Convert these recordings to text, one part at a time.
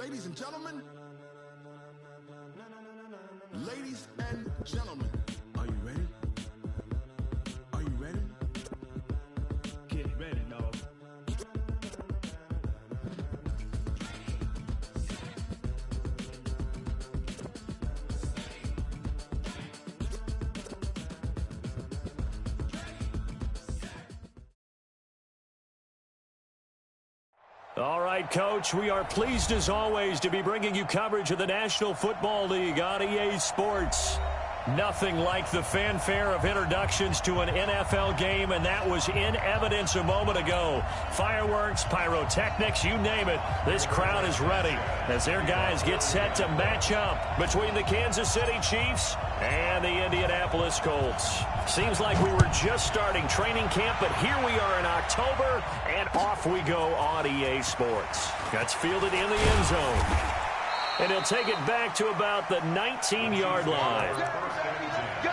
Ladies and gentlemen. Ladies and gentlemen. Are you ready? Are you ready? Get ready, dog. All right, Coach, we are pleased as always to be bringing you coverage of the National Football League on EA Sports. Nothing like the fanfare of introductions to an NFL game, and that was in evidence a moment ago. Fireworks, pyrotechnics, you name it. This crowd is ready as their guys get set to match up between the Kansas City Chiefs and the Indianapolis Colts. Seems like we were just starting training camp, but here we are in October, and off we go on EA Sports. Gets fielded in the end zone. And he'll take it back to about the 19-yard line. Let's go!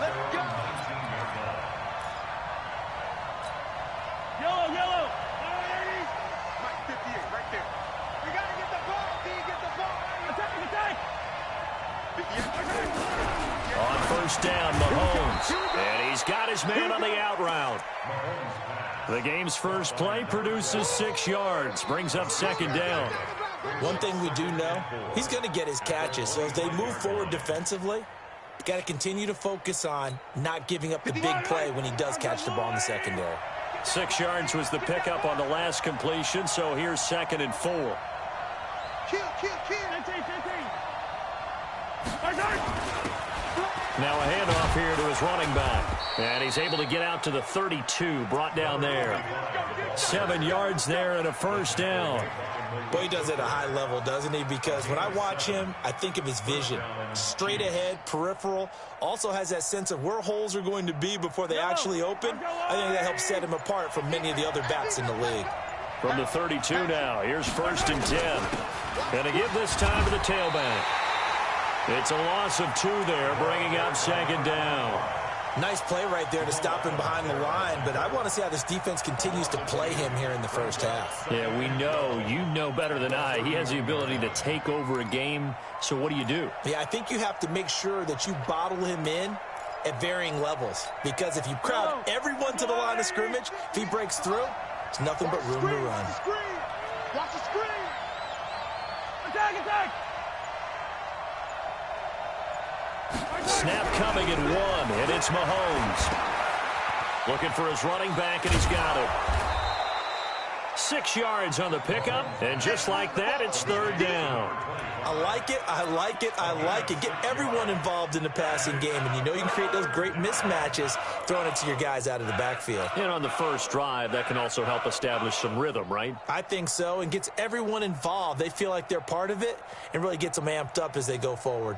Let's go! Yellow, yellow! Mike 58, right there. We got to get the ball, D, get the ball. Attack, attack! On first down, Mahomes. And he's got his man on the out route. The game's first play produces 6 yards, brings up second down. One thing we do know, he's going to get his catches. So as they move forward defensively, you got to continue to focus on not giving up the big play when he does catch the ball in the secondary. 6 yards was the pickup on the last completion, so here's 2nd and 4. Now a handoff here to his running back. And he's able to get out to the 32, brought down there. 7 yards there and a first down. Boy, he does it at a high level, doesn't he? Because when I watch him, I think of his vision. Straight ahead, peripheral. Also has that sense of where holes are going to be before they actually open. I think that helps set him apart from many of the other backs in the league. From the 32 now, here's 1st and 10. And to give this time to the tailback. It's a loss of 2 there, bringing up 2nd down. Nice play right there to stop him behind the line, but I want to see how this defense continues to play him here in the first half. Yeah, we know. You know better than I. He has the ability to take over a game, so what do? Yeah, I think you have to make sure that you bottle him in at varying levels, because if you crowd everyone to the line of scrimmage, if he breaks through, it's nothing but room to run. Watch the screen! Attack, attack! Snap coming at 1, and it's Mahomes. Looking for his running back, and he's got it. 6 yards on the pickup, and just like that, it's 3rd down. I like it, I like it, I like it. Get everyone involved in the passing game, and you know you can create those great mismatches throwing it to your guys out of the backfield. And on the first drive, that can also help establish some rhythm, right? I think so, and gets everyone involved. They feel like they're part of it, and really gets them amped up as they go forward.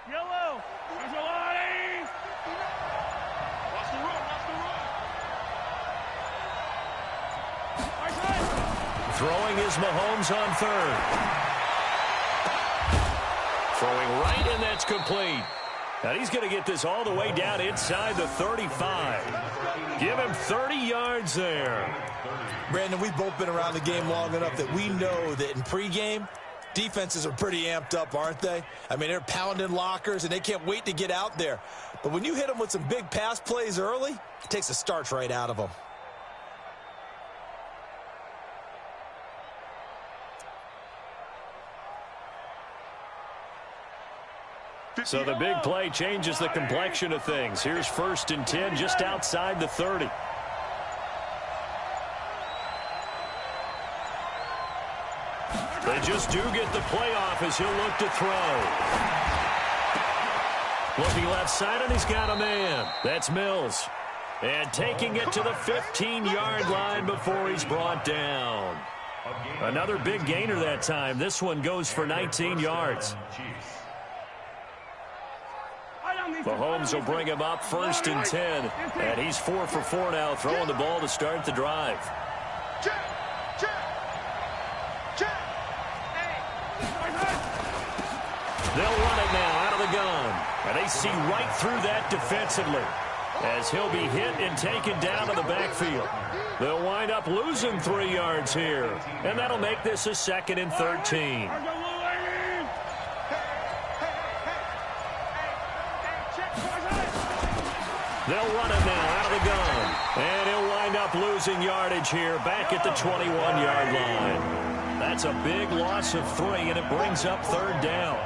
Yellow! There's a line! Watch the run, watch the run! Throwing is Mahomes on 3rd. Throwing right, and that's complete. And he's going to get this all the way down inside the 35. Give him 30 yards there. Brandon, we've both been around the game long enough that we know that in pregame, defenses are pretty amped up, aren't they? I mean, they're pounding lockers, and they can't wait to get out there. But when you hit them with some big pass plays early, it takes the starch right out of them. So the big play changes the complexion of things. Here's 1st and 10 just outside the 30. They just do get the playoff as he'll look to throw. Looking left side, and he's got a man. That's Mills. And taking it to the 15-yard line before he's brought down. Another big gainer that time. This one goes for 19 yards. Mahomes will bring him up 1st and 10. And he's 4 for 4 now, throwing the ball to start the drive. They'll run it now out of the gun. And they see right through that defensively as he'll be hit and taken down to the backfield. They'll wind up losing 3 yards here, and that'll make this a 2nd and 13. They'll run it now out of the gun, and he'll wind up losing yardage here back at the 21-yard line. That's a big loss of 3, and it brings up 3rd down.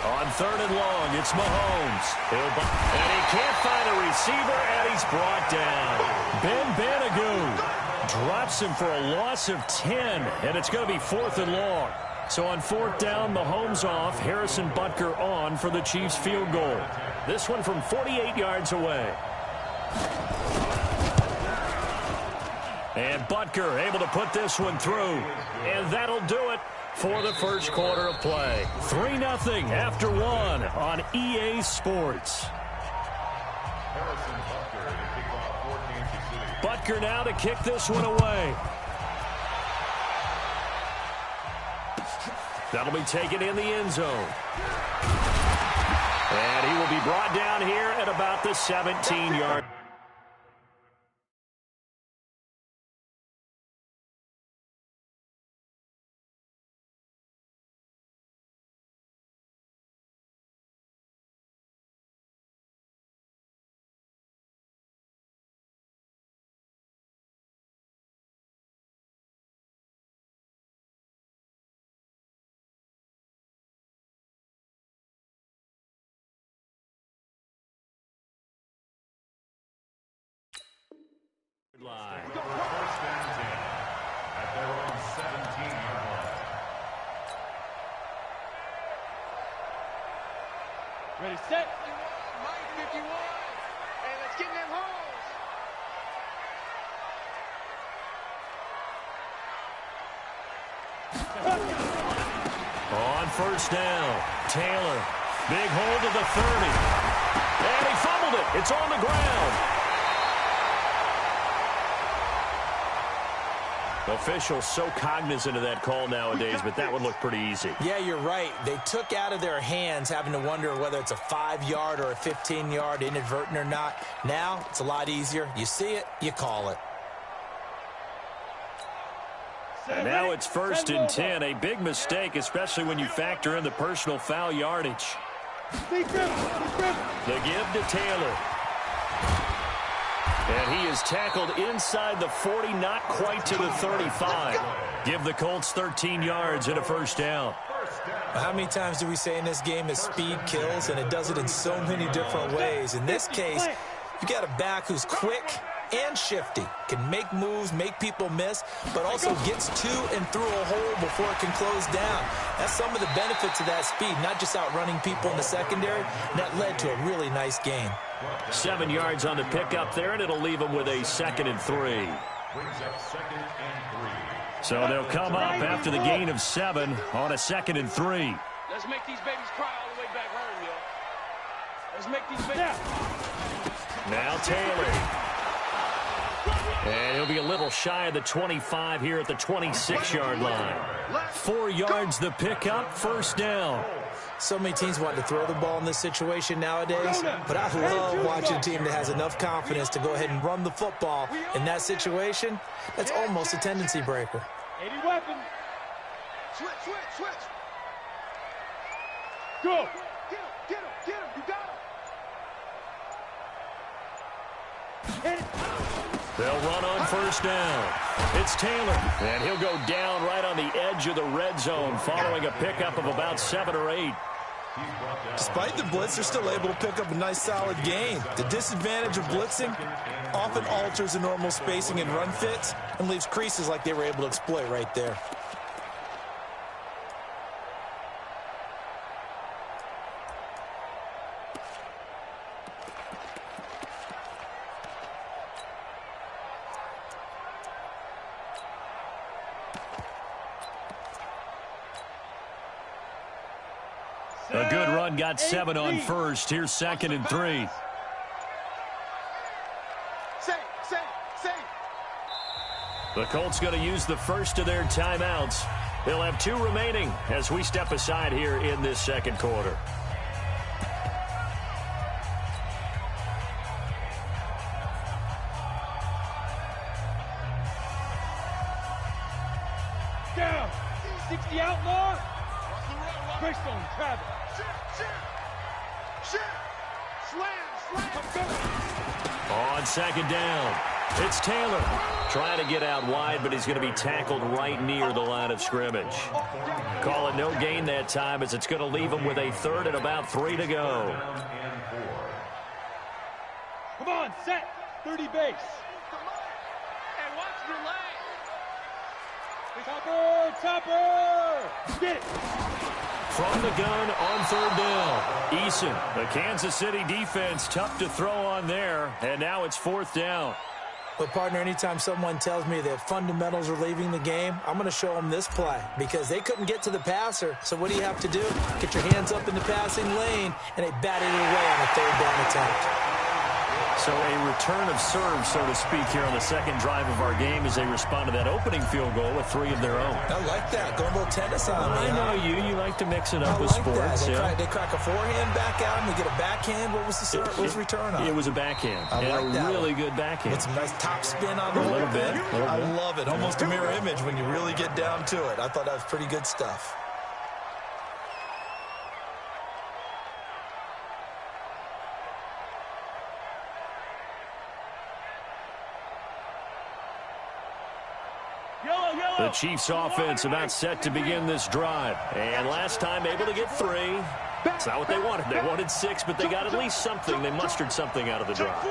On 3rd and long, it's Mahomes. And he can't find a receiver, and he's brought down. Ben Banagoo drops him for a loss of 10, and it's going to be 4th and long. So on 4th down, Mahomes off, Harrison Butker on for the Chiefs field goal. This one from 48 yards away. And Butker able to put this one through, and that'll do it for the first quarter of play. 3-0 after 1 on EA Sports. Butker now to kick this one away. That'll be taken in the end zone. And he will be brought down here at about the 17-yard. Line. First and 10 at their own 17-yard line. Ready, set. 51. Hey, let's get in them holes. On 1st down, Taylor. Big hold of the 30. And he fumbled it. It's on the ground. Officials so cognizant of that call nowadays, but that would look pretty easy. Yeah, you're right. They took out of their hands having to wonder whether it's a 5-yard or a 15-yard, inadvertent or not. Now, it's a lot easier. You see it, you call it. And now it's 1st and 10. A big mistake, especially when you factor in the personal foul yardage. The give to Taylor. And he is tackled inside the 40, not quite to the 35. Give the Colts 13 yards and a 1st down. How many times do we say in this game that speed kills, and it does it in so many different ways? In this case, you got a back who's quick and shifty, can make moves, make people miss, but also gets to and through a hole before it can close down. That's some of the benefits of that speed, not just outrunning people in the secondary, and that led to a really nice gain. 7 yards on the pickup there, and it'll leave them with a 2nd and 3. So they'll come up after the gain of 7 on a 2nd and 3. Let's make these babies cry all the way back home, yo. Let's make these babies. Now Taylor. And he'll be a little shy of the 25 here at the 26-yard line. 4 yards the pickup, 1st down. So many teams want to throw the ball in this situation nowadays, but I love watching a team that has enough confidence to go ahead and run the football. In that situation, that's almost a tendency breaker. 80 weapon. Switch. Go. Get him. You got him. They'll run on 1st down. It's Taylor, and he'll go down right on the edge of the red zone following a pickup of about 7 or 8. Despite the blitz, they're still able to pick up a nice, solid gain. The disadvantage of blitzing often alters the normal spacing and run fits and leaves creases like they were able to exploit right there. run, got 7 on first. Here's 2nd and 3. The Colts going to use the first of their timeouts. They'll have 2 remaining as we step aside here in this second quarter. Down. 60 outlaw. Greystone, Travis. Slam. On 2nd down, it's Taylor. Trying to get out wide, but he's going to be tackled right near the line of scrimmage. Call it no gain that time as it's going to leave him with a 3rd and about 3 to go. Come on, set. 30 base. And watch your leg. Topper. Get it. From the gun on 3rd down, Eason. The Kansas City defense tough to throw on there, and now it's 4th down. But, partner, anytime someone tells me that fundamentals are leaving the game, I'm going to show them this play because they couldn't get to the passer. So what do you have to do? Get your hands up in the passing lane, and they batted it away on a 3rd down attempt. So a return of serve, so to speak, here on the second drive of our game as they respond to that opening field goal with 3 of their own. I like that. Going a little tennis on me. I know you. You like to mix it up with like sports. that. They crack a forehand back out and they get a backhand. What was the serve? What was the return on? It was a backhand. I like that. A really good backhand. With some nice top spin on the A little bit. I love it. Almost a mirror image when you really get down to it. I thought that was pretty good stuff. The Chiefs offense about set to begin this drive. And last time able to get 3. That's not what they wanted. They wanted 6, but they got at least something. They mustered something out of the drive.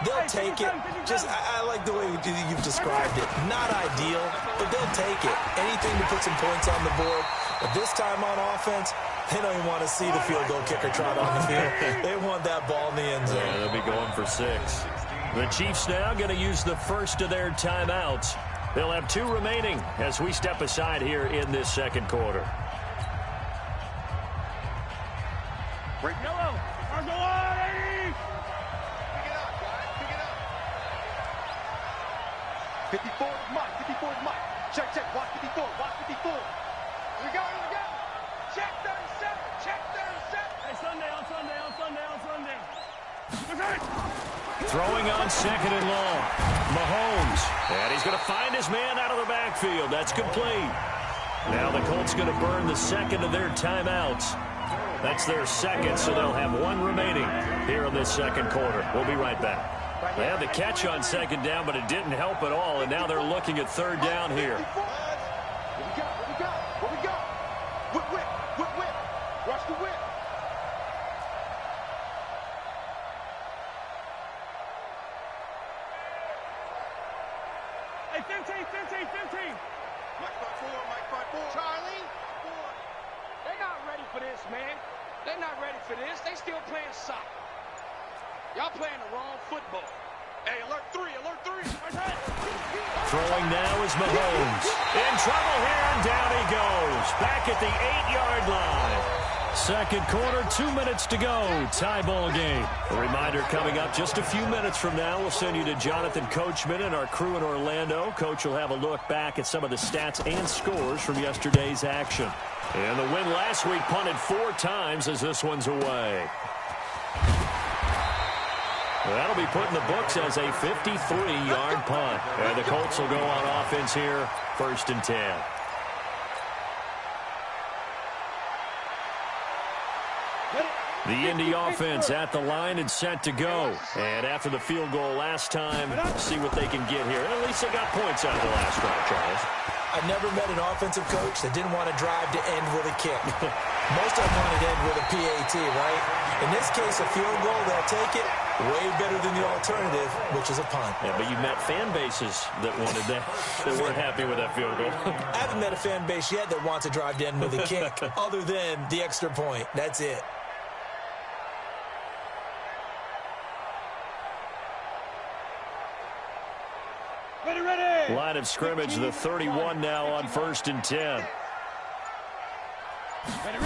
They'll take it. I like the way you've described it. Not ideal, but they'll take it. Anything to put some points on the board. But this time on offense, they don't even want to see the field goal kicker trot on the field. They want that ball in the end zone. Yeah, they'll be going for 6. The Chiefs now going to use the first of their timeouts. They'll have 2 remaining as we step aside here in this second quarter. Break yellow. Argo on, 80. Pick it up, guys. Pick it up. 54 is Mike. 54 is Mike. Check. Watch 54. Watch 54. We go. Check 37. Check 37. Hey, Sunday. Throwing on 2nd and long. Mahomes. And he's going to find his man out of the backfield. That's complete. Now the Colts going to burn the second of their timeouts. That's their second, so they'll have 1 remaining here in this second quarter. We'll be right back. They had the catch on 2nd down, but it didn't help at all, and now they're looking at 3rd down here. What we got? Whip. Watch the whip. Hey, 15. Mike by 4. Charlie. They're not ready for this, man. They're not ready for this. They still playing soccer. Y'all playing the wrong football. Hey, alert 3. Throwing now is Mahomes. In trouble here, and down he goes. Back at the 8-yard line. Second quarter, 2 minutes to go. Tie ball game. A reminder coming up just a few minutes from now. We'll send you to Jonathan Coachman and our crew in Orlando. Coach will have a look back at some of the stats and scores from yesterday's action. And the win last week punted 4 times as this one's away. That'll be put in the books as a 53-yard punt. And the Colts will go on offense here, 1st and 10. The Indy offense at the line and set to go. And after the field goal last time, see what they can get here. At least they got points out of the last drive, Charles. I've never met an offensive coach that didn't want to drive to end with a kick. Most of them want to end with a PAT, right? In this case, a field goal, they'll take it. Way better than the alternative, which is a punt. Yeah, but you met fan bases that wanted that. They weren't happy with that field goal. I haven't met a fan base yet that wants to drive to end with a kick, other than the extra point. That's it. Ready. Line of scrimmage, the 31 now on 1st and 10. Ready.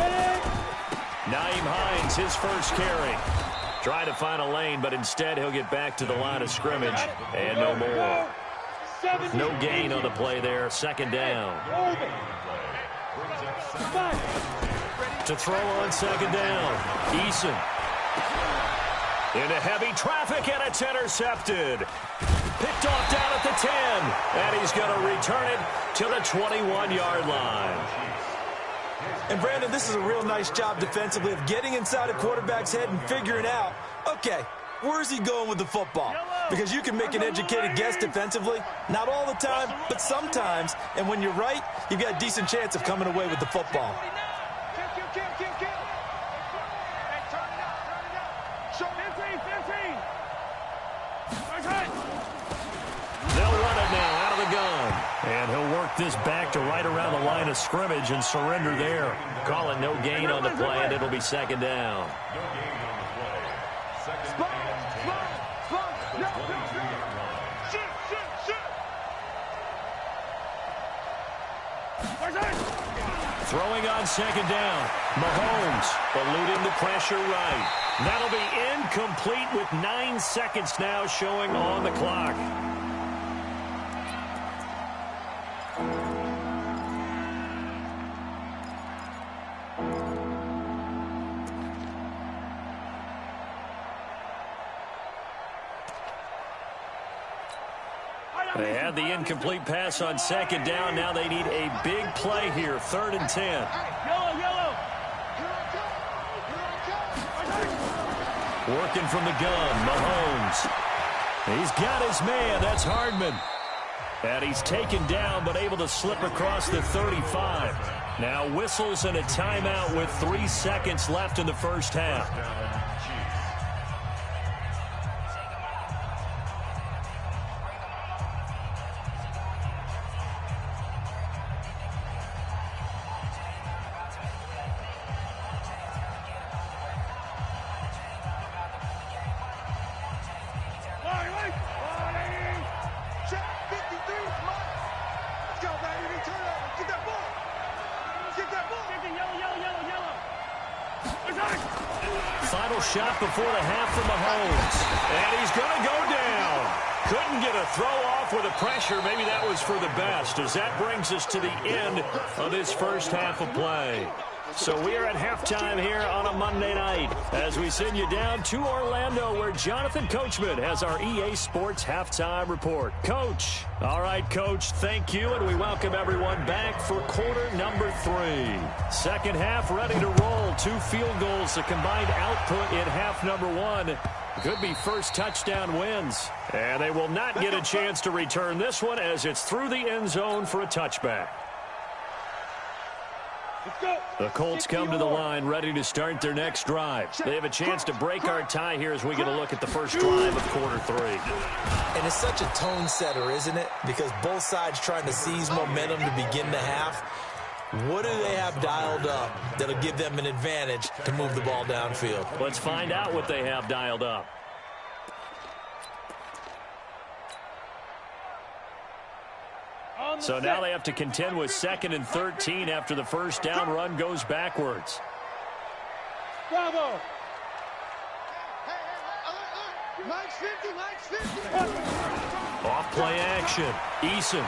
Nyheim Hines, his first carry. Trying to find a lane, but instead he'll get back to the line of scrimmage. And no more. No gain on the play there. Second down. To throw on second down. Eason. Into heavy traffic, and it's intercepted. Picked off down at the 10. And he's going to return it to the 21-yard line. And, Brandon, this is a real nice job defensively of getting inside a quarterback's head and figuring out, okay, where's he going with the football? Because you can make an educated guess defensively. Not all the time, but sometimes. And when you're right, you've got a decent chance of coming away with the football. They'll run it now out of the gun. And he'll work this back to right around the line of scrimmage and surrender there. Call it no gain on the play, and it'll be second down. No gain on the play. Second down, 10. Throwing on second down. Mahomes eluding the pressure right. That'll be incomplete with 9 seconds now showing on the clock. They had the incomplete pass on second down. Now they need a big play here. 3rd and 10. Working from the gun, Mahomes. He's got his man. That's Hardman. And he's taken down but able to slip across the 35. Now whistles and a timeout with 3 seconds left in the first half. Final shot before the half from Mahomes. And he's going to go down. Couldn't get a throw off with the pressure. Maybe that was for the best, as that brings us to the end of this first half of play. So we are at halftime here on a Monday night as we send you down to Orlando, where Jonathan Coachman has our EA Sports halftime report. Coach. All right, Coach, thank you, and we welcome everyone back for quarter number 3. Second half ready to roll. 2 field goals, the combined output in half number 1. Could be first touchdown wins. And they will not get a chance to return this one as it's through the end zone for a touchback. The Colts come to the line ready to start their next drive. They have a chance to break our tie here as we get a look at the first drive of quarter 3. And it's such a tone setter, isn't it? Because both sides trying to seize momentum to begin the half. What do they have dialed up that'll give them an advantage to move the ball downfield? Let's find out what they have dialed up. So now they have to contend with 2nd and 13 after the first down run goes backwards. Bravo! Mike's 50, Mike's 50! Off play action. Eason.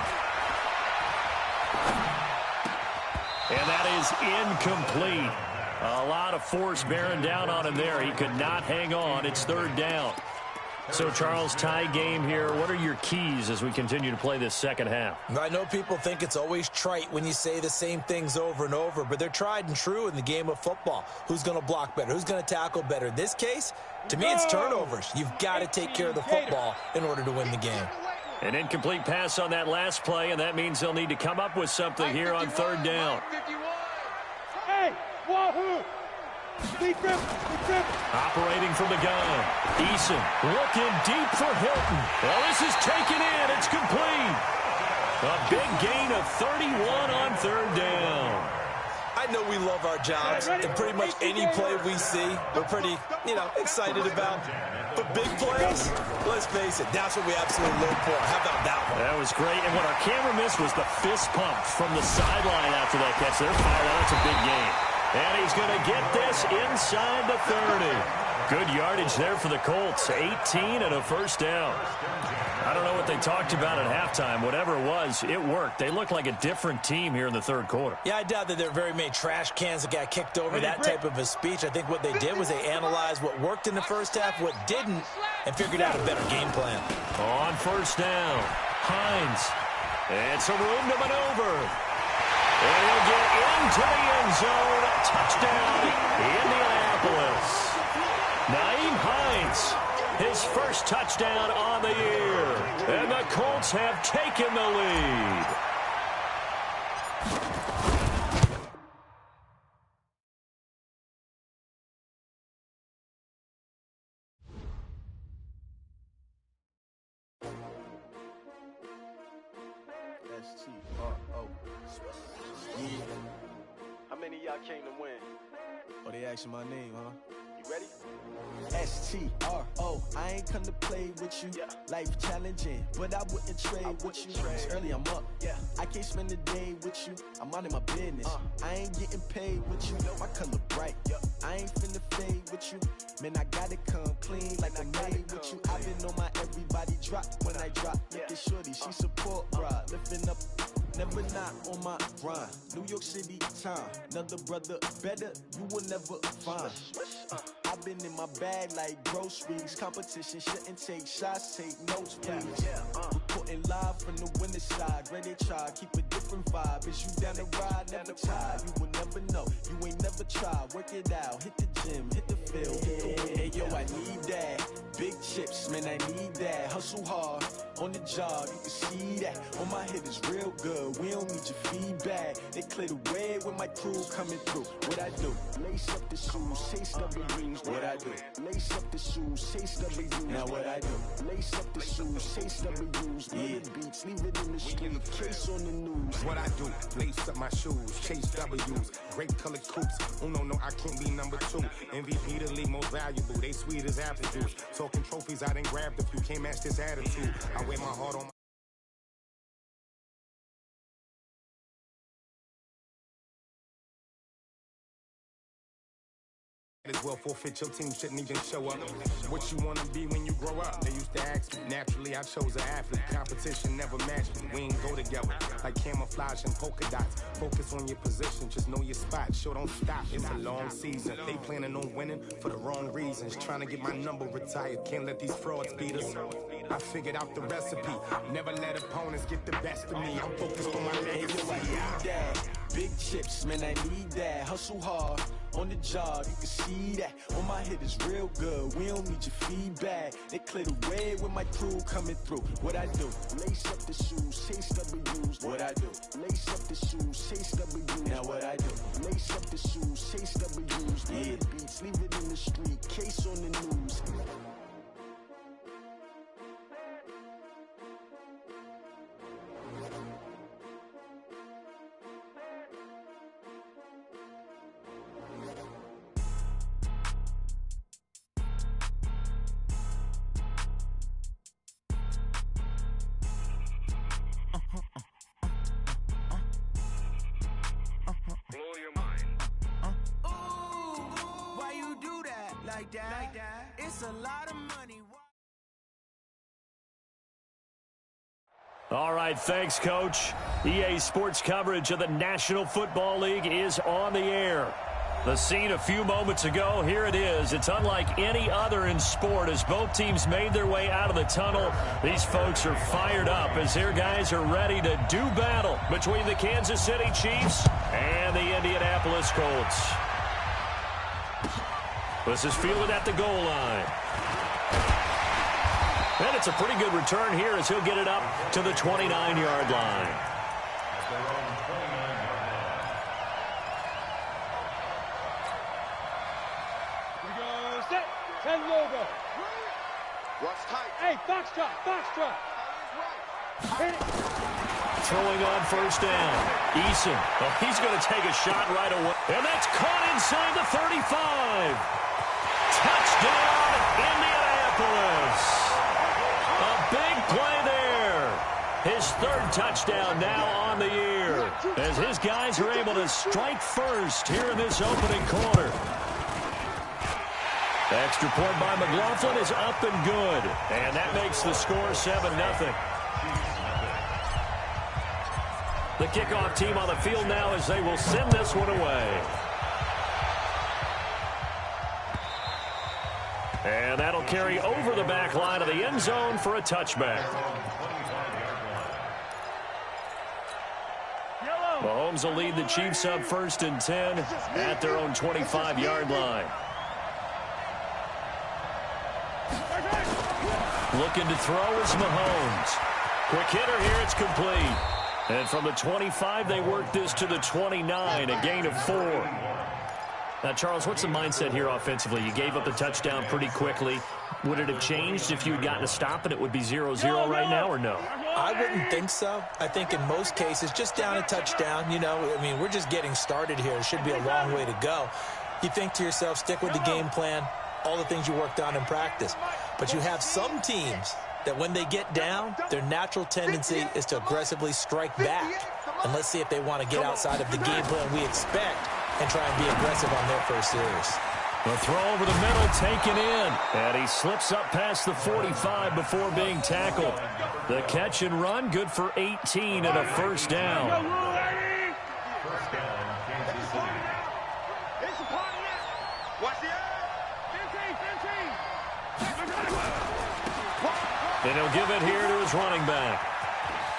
And that is incomplete. A lot of force bearing down on him there. He could not hang on. It's 3rd down. So, Charles, tie game here. What are your keys as we continue to play this second half? I know people think it's always trite when you say the same things over and over, but they're tried and true in the game of football. Who's going to block better? Who's going to tackle better? In this case, to me, it's turnovers. You've got to take care of the football in order to win the game. An incomplete pass on that last play, and that means they'll need to come up with something here on 3rd down. Hey, wahoo! Operating from the gun. Eason looking deep for Hilton. Well, this is taken in. It's complete. A big gain of 31 on 3rd down. I know we love our jobs, and pretty much any play we see, we're pretty, excited about. But big plays, let's face it, that's what we absolutely live for. How about that one? That was great. And what our camera missed was the fist pump from the sideline after that catch. They're fired out. That's a big game. And he's going to get this inside the 30. Good yardage there for the Colts. 18 and a first down. I don't know what they talked about at halftime. Whatever it was, it worked. They look like a different team here in the third quarter. Yeah, I doubt that there are very many trash cans that got kicked over, that type of a speech. I think what they did was they analyzed what worked in the first half, what didn't, and figured out a better game plan. On first down, Hines. It's a room to maneuver. And he'll get into the end zone. Touchdown, Indianapolis. Nyheim Hines, his first touchdown on the year. And the Colts have taken the lead. S-T-R-O. Yeah. How many of y'all came to win? Oh, they asking my name, huh? You ready? S-T-R-O. I ain't come to play with you. Yeah. Life challenging, but I wouldn't trade with you. It's early, I'm up. Yeah. I can't spend the day with you. I'm minding my business. I ain't getting paid with you. My color bright. Yeah. I ain't finna fade with you. Man, I gotta come clean like I'm made with you. I've been on my everybody drop when I drop. Look at shorty, she support, bruh. Lifting up. Never not on my grind. New York City time. Another brother better, you will never find. I've been in my bag like groceries. Competition shouldn't take shots, take notes, please. Reporting live from the winter side. Ready to try, keep a different vibe. Is you down the ride, never tired. You will never know, you ain't never tried. Work it out, hit the gym, hit the field. Hey yo, I need that. Big chips, man, I need that. Hustle hard, on the job, you can see that. On my head is real good, we don't need your feedback. They clear the way when my crew coming through. What I do? Lace up the shoes, chase W's. What I do? Lace up the shoes, chase W's. Now what I do? Lace up the shoes, chase W's. Yeah. Beats, leave it in the street, case on the news. What I do? Lace up my shoes, chase W's. Great colored coops. Oh no, I can't be number 2. MVP the league most valuable. They sweet as apple juice. Talking trophies, I done grabbed a few. Can't match this attitude. I wear my heart on my as well forfeit your team shouldn't even show up. What you wanna be when you grow up? They used to ask me. Naturally, I chose an athlete. Competition never matched me. We ain't go together like camouflage and polka dots. Focus on your position, just know your spot. Show don't stop. It's a long season. They planning on winning for the wrong reasons. Trying to get my number retired. Can't let these frauds beat us. I figured out the recipe. Never let opponents get the best of me. I'm focused on my legacy. Big chips, man, I need that. Hustle hard, on the job, you can see that. On my head is real good, we don't need your feedback. They clear the way when my crew coming through. What I do? Lace up the shoes, chase W's. What I do? Lace up the shoes, chase W's. Now what I do? Lace up the shoes, chase W's. Yeah. Beats, leave it in the street, case on the news. Like that. It's a lot of money. All right, thanks, Coach. EA Sports coverage of the National Football League is on the air. The scene a few moments ago, here it is. It's unlike any other in sport as both teams made their way out of the tunnel. These folks are fired up as their guys are ready to do battle between the Kansas City Chiefs and the Indianapolis Colts. This is fielded at the goal line. And it's a pretty good return here as he'll get it up to the 29-yard line. We go set. 10 logo. Watch tight. Hey, foxtrot. Hit it. Throwing on first down. Eason. Oh, he's going to take a shot right away. And that's caught inside the 35. Touchdown, Indianapolis. A big play there. His third touchdown now on the year, as his guys are able to strike first here in this opening quarter. The extra point by McLaughlin is up and good, and that makes the score 7-0. The kickoff team on the field now as they will send this one away. And that'll carry over the back line of the end zone for a touchback. Mahomes will lead the Chiefs up 1st and 10 at their own 25-yard line. Looking to throw is Mahomes. Quick hitter here, it's complete. And from the 25, they work this to the 29, a gain of 4. Now, Charles, what's the mindset here offensively? You gave up the touchdown pretty quickly. Would it have changed if you had gotten a stop and it would be 0-0 right now, or no? I wouldn't think so. I think in most cases, just down a touchdown, you know, I mean, we're just getting started here. It should be a long way to go. You think to yourself, stick with the game plan, all the things you worked on in practice. But you have some teams that when they get down, their natural tendency is to aggressively strike back. And let's see if they want to get outside of the game plan we expect and try and be aggressive on their first series. The throw over the middle taken in. And he slips up past the 45 before being tackled. The catch and run, good for 18 and a first down. And he'll give it here to his running back.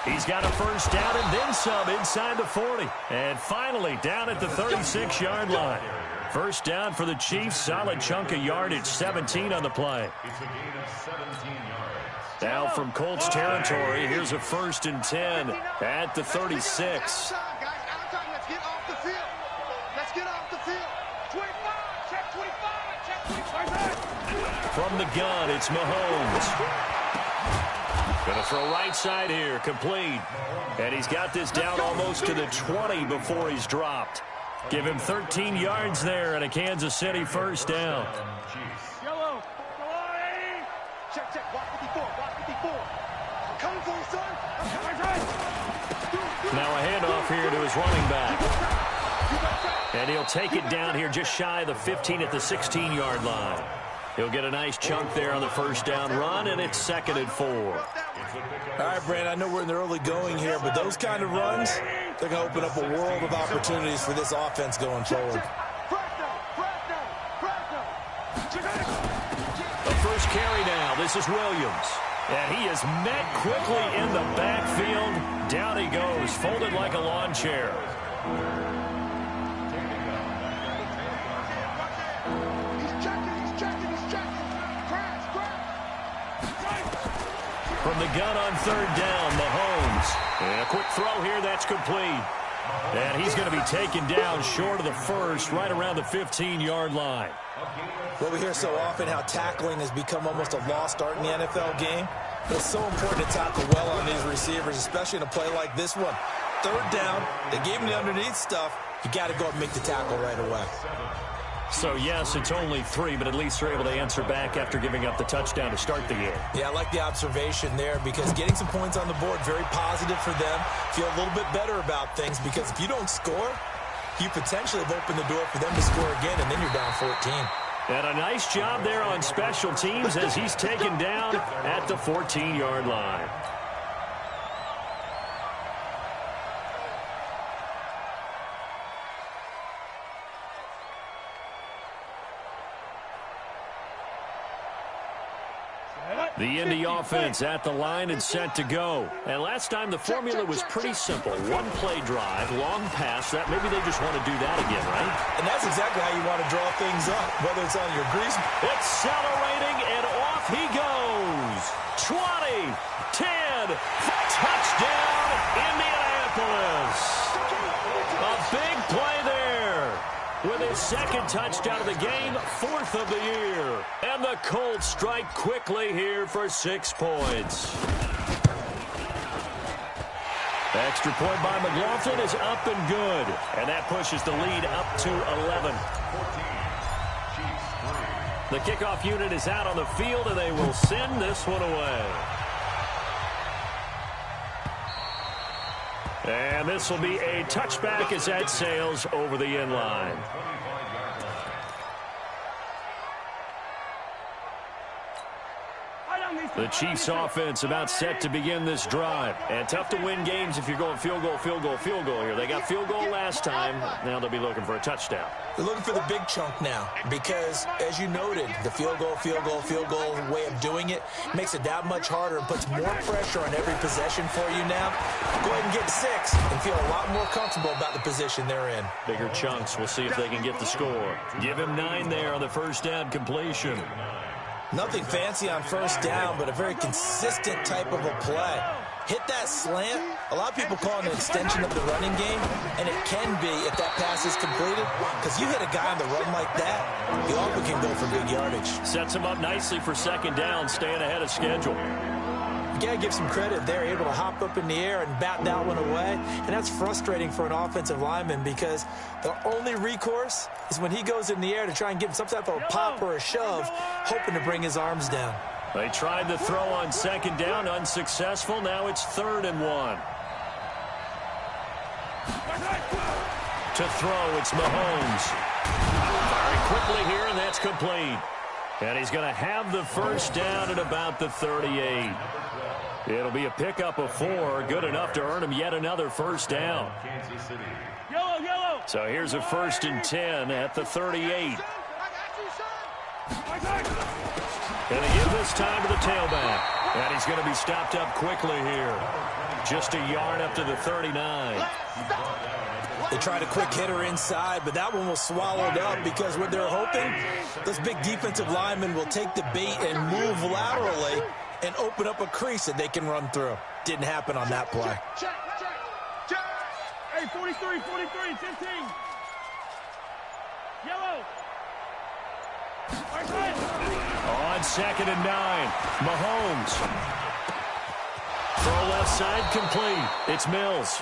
He's got a first down and then some inside the 40. And finally down at the 36-yard line. First down for the Chiefs. Solid chunk of yardage. 17 on the play. It's a gain of 17 yards. Now from Colts territory, here's a 1st and 10 at the 36. Let's get off the field. Let's get off the field. 25, check 25, check 25. From the gun, it's Mahomes. Going to throw right side here, complete. And he's got this down almost to the 20 before he's dropped. Give him 13 yards there and a Kansas City first down. Yellow. Check, check. Block 54, block 54. I'm coming for you, son. Now a handoff here to his running back. And he'll take it down here just shy of the 15 at the 16-yard line. He'll get a nice chunk there on the first down run, and it's 2nd and 4. All right, Brandon, I know we're in the early going here, but those kind of runs, they're going to open up a world of opportunities for this offense going forward. The first carry now. This is Williams. And he is met quickly in the backfield. Down he goes, folded like a lawn chair. From the gun on 3rd down, Mahomes. And a quick throw here, that's complete. And he's going to be taken down short of the first, right around the 15-yard line. Well, we hear so often how tackling has become almost a lost art in the NFL game. But it's so important to tackle well on these receivers, especially in a play like this one. 3rd down, they gave him the underneath stuff. You got to go and make the tackle right away. So, yes, it's only 3, but at least they're able to answer back after giving up the touchdown to start the game. Yeah, I like the observation there because getting some points on the board, very positive for them. Feel a little bit better about things because if you don't score, you potentially have opened the door for them to score again, and then you're down 14. And a nice job there on special teams as he's taken down at the 14-yard line. The Indy offense at the line and set to go. And last time the formula was pretty simple. One-play drive, long pass. That maybe they just want to do that again, right? And that's exactly how you want to draw things up, whether it's on your grease. Accelerating, and off he goes. 20, 10, touchdown, Indianapolis. A big play there. With his 2nd touchdown of the game, 4th of the year. And the Colts strike quickly here for 6 points. Extra point by McLaughlin is up and good. And that pushes the lead up to 11. The kickoff unit is out on the field, and they will send this one away. And this will be a touchback as that sails over the end line. The Chiefs offense about set to begin this drive. And tough to win games if you're going field goal, field goal, field goal here. They got field goal last time. Now they'll be looking for a touchdown. They're looking for the big chunk now because, as you noted, the field goal way of doing it makes it that much harder and puts more pressure on every possession for you now. Go ahead and get 6 and feel a lot more comfortable about the position they're in. Bigger chunks. We'll see if they can get the score. Give him 9 there on the first down completion. Nothing fancy on first down, but a very consistent type of a play. Hit that slant. A lot of people call it an extension of the running game, and it can be if that pass is completed, because you hit a guy on the run like that, he often can go for big yardage. Sets him up nicely for second down, staying ahead of schedule. You got to give some credit. They're able to hop up in the air and bat that one away, and that's frustrating for an offensive lineman because the only recourse is when he goes in the air to try and give him some type of a pop or a shove, hoping to bring his arms down. They tried the throw on second down, unsuccessful. Now it's 3rd and 1. To throw, it's Mahomes. Firing quickly here, and that's complete. And he's going to have the first down at about the 38. It'll be a pickup of 4, good enough to earn him yet another first down. So here's a 1st and 10 at the 38. And they give this time to the tailback. And he's going to be stopped up quickly here. Just a yard up to the 39. They tried a quick hitter inside, but that one was swallowed up because what they're hoping, those big defensive linemen will take the bait and move laterally and open up a crease that they can run through. Didn't happen on that play. Check. Hey, 43, 15. Yellow. On 2nd and 9, Mahomes. Throw left side complete. It's Mills.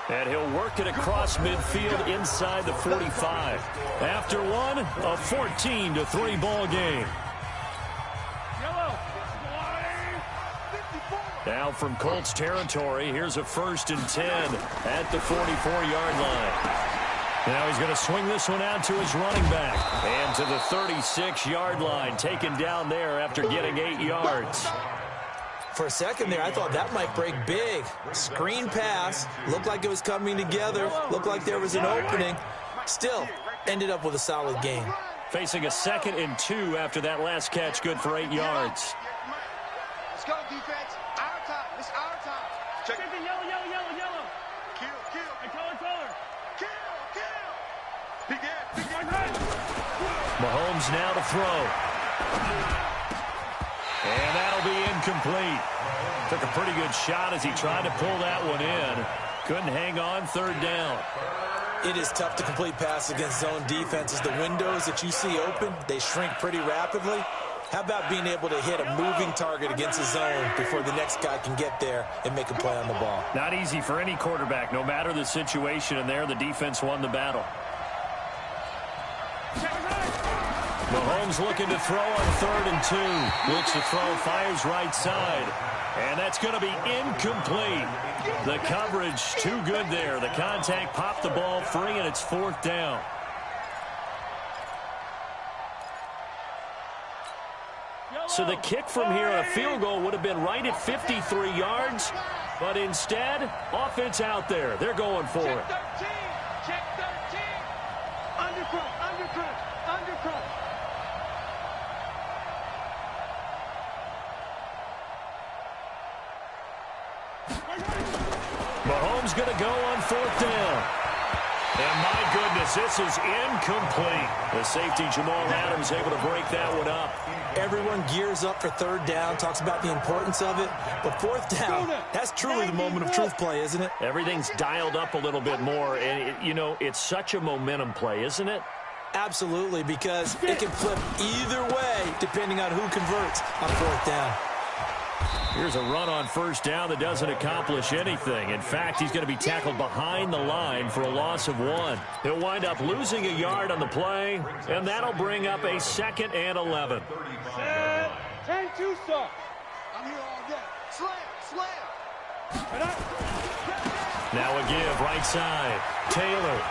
And he'll work it across midfield inside the 45. After one, a 14-3 ball game. Now from Colts territory, here's a 1st and 10 at the 44-yard line. Now he's going to swing this one out to his running back. And to the 36-yard line, taken down there after getting 8 yards. For a second there, I thought that might break big. Screen pass, looked like it was coming together, looked like there was an opening. Still, ended up with a solid gain. Facing a 2nd and 2 after that last catch, good for 8 yards. Let's go, defense. Our time. It's our time. Check. Yellow. Kill. Hey, color. Kill. Big head. Mahomes now to throw. And that'll be incomplete. Took a pretty good shot as he tried to pull that one in. Couldn't hang on, 3rd down. It is tough to complete passes against zone defenses. The windows that you see open, they shrink pretty rapidly. How about being able to hit a moving target against a zone before the next guy can get there and make a play on the ball? Not easy for any quarterback, no matter the situation, and there the defense won the battle. Mahomes looking to throw on 3rd and 2. Looks to throw, fires right side. And that's going to be incomplete. The coverage too good there. The contact popped the ball free, and it's 4th down. So the kick from here on a field goal would have been right at 53 yards. But instead, offense out there. They're going for it. Check 13. Undercut. Mahomes going to go on 4th down. And my goodness, this is incomplete. The safety, Jamal Adams, able to break that one up. Everyone gears up for 3rd down, talks about the importance of it. But 4th down, that's truly the moment of truth play, isn't it? Everything's dialed up a little bit more. And, it's such a momentum play, isn't it? Absolutely, because it can flip either way depending on who converts on 4th down. Here's a run on 1st down that doesn't accomplish anything. In fact, he's going to be tackled behind the line for a loss of 1. He'll wind up losing a yard on the play, and that'll bring up a 2nd and 11. 10-2 stop. I'm here all day. Slam. Now a give, right side. Taylor.